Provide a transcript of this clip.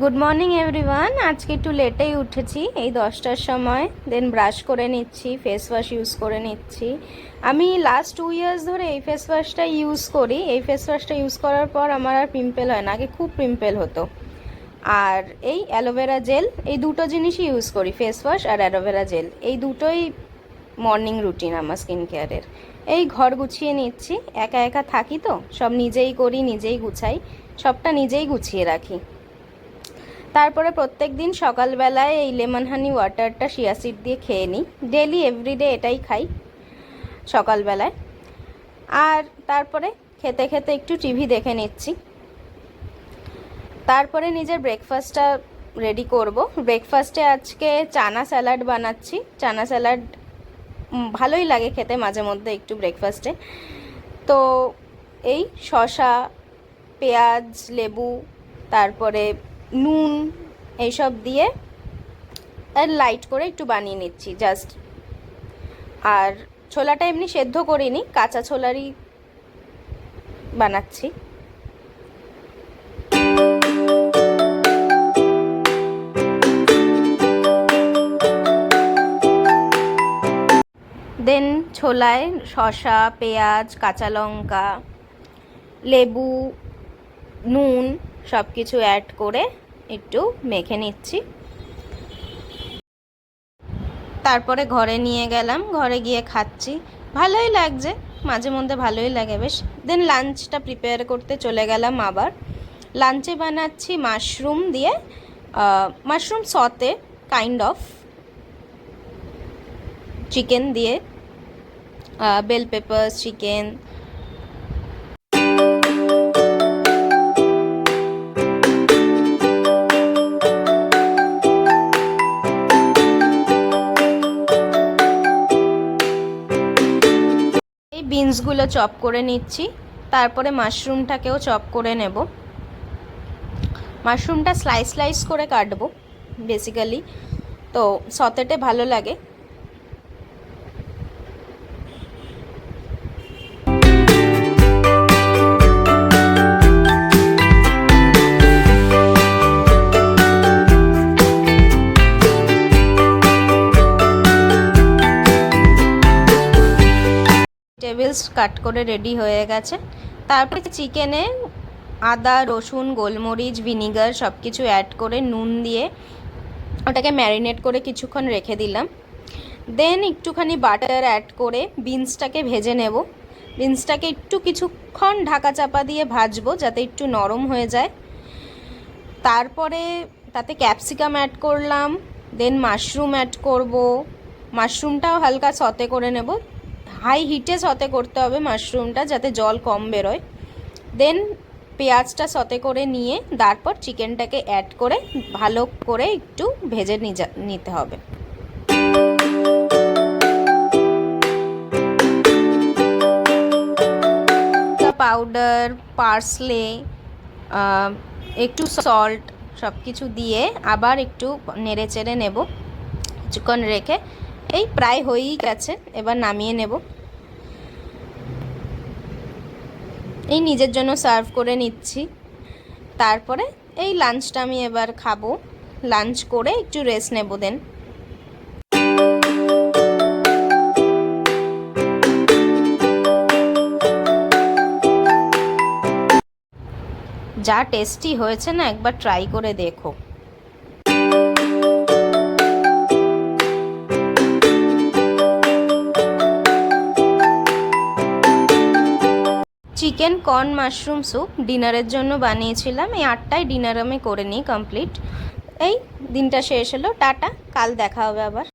Good morning everyone. আজকে একটু লেটেই উঠেছি, এই 10টার সময়। দেন ব্রাশ করে নিচ্ছি, ফেস ওয়াশ ইউজ করে নিচ্ছি। আমি লাস্ট 2 ইয়ার্স ধরে এই ফেস ওয়াশটা ইউজ করি। এই ফেস ওয়াশটা ইউজ করার পর আমার আর পিম্পল হয় না, আগে খুব পিম্পল হতো। আর এই অ্যালোভেরা জেল, এই দুটো জিনিসই ইউজ করি, ফেস ওয়াশ আর অ্যালোভেরা জেল, এই দুটোই মর্নিং রুটিন আমার স্কিন কেয়ারের। এই ঘর গুছিয়ে নিচ্ছি, একা একা থাকি তো, সব নিজেই করি, নিজেই গুছাই, সবটা নিজেই গুছিয়ে রাখি। তারপরে প্রত্যেক দিন সকালবেলায় এই লেমন হানি ওয়াটারটা শিয়া সিড দিয়ে খেয়ে নিই। ডেলি এভরিডে এটাই খাই সকালবেলায়। আর তারপরে খেতে খেতে একটু টিভি দেখে নিচ্ছি। তারপরে নিজের ব্রেকফাস্টটা রেডি করব। ব্রেকফাস্টে আজকে চানা স্যালাড বানাচ্ছি। চানা স্যালাড ভালোই লাগে খেতে মাঝে মধ্যে একটু ব্রেকফাস্টে। তো এই শসা, পেঁয়াজ, লেবু, তারপরে নুন, এইসব দিয়ে আর লাইট করে একটু বানিয়ে নিচ্ছি জাস্ট। আর ছোলাটা এমনি সেদ্ধ করিনি, কাঁচা ছোলারই বানাচ্ছি। দেন ছোলায় শসা, পেঁয়াজ, কাঁচা লঙ্কা, লেবু, নুন সব কিছু অ্যাড করে একটু মেখে নিচ্ছি। তারপরে ঘরে নিয়ে গেলাম, ঘরে গিয়ে খাচ্ছি। ভালোই লাগছে, মাঝে মধ্যে ভালোই লাগে বেশ। দেন লাঞ্চটা প্রিপেয়ার করতে চলে গেলাম আবার। লাঞ্চে বানাচ্ছি মাশরুম দিয়ে, মাশরুম সতে কাইন্ড অফ, চিকেন দিয়ে, বেল পেপার চিকেন। এই বিনসগুলো চপ করে নিচ্ছি, তারপরে মাশরুমটাকেও চপ করে নেব। মাশরুমটা স্লাইস স্লাইস করে কাটবো বেসিক্যালি, তো সতেটে ভালো লাগে। ভেজিটেবলস কাট করে রেডি হয়ে গেছে। তারপরে চিকেনে আদা, রসুন, গোলমরিচ, ভিনিগার সব কিছু অ্যাড করে নুন দিয়ে ওটাকে ম্যারিনেট করে কিছুক্ষণ রেখে দিলাম। দেন একটুখানি বাটার অ্যাড করে বিনসটাকে ভেজে নেব। বিনসটাকে একটু কিছুক্ষণ ঢাকা চাপা দিয়ে ভাজবো যাতে একটু নরম হয়ে যায়। তারপরে তাতে ক্যাপসিকাম অ্যাড করলাম, দেন মাশরুম অ্যাড করব। মাশরুমটাও হালকা সতে করে নেব, হাই হিটে সতে করতে হবে মাশরুমটা যাতে জল কম বেরোয়। দেন পেঁয়াজটা সতে করে নিয়ে তারপর চিকেনটাকে অ্যাড করে ভালো করে একটু ভেজে নিতে হবে। পাউডার, পার্সলে, একটু সল্ট সব কিছু দিয়ে আবার একটু নেড়ে চেড়ে নেব কিছুক্ষণ রেখে। এই প্রায় হয়েই গেছে, এবার নামিয়ে নেব। এই নিজের জন্য সার্ভ করে নিচ্ছি। তারপরে এই লাঞ্চটা আমি এবার খাবো। লাঞ্চ করে একটু রেস্ট নেব। দেন যা টেস্টি হয়েছে না, একবার ট্রাই করে দেখো। চিকেন কর্ন মাশরুম স্যুপ ডিনারের জন্য বানিয়েছিলাম। এই 8টায় ডিনার আমি করে নিই কমপ্লিট। এই দিনটা শেষ হলো, টাটা, কাল দেখা হবে আবার।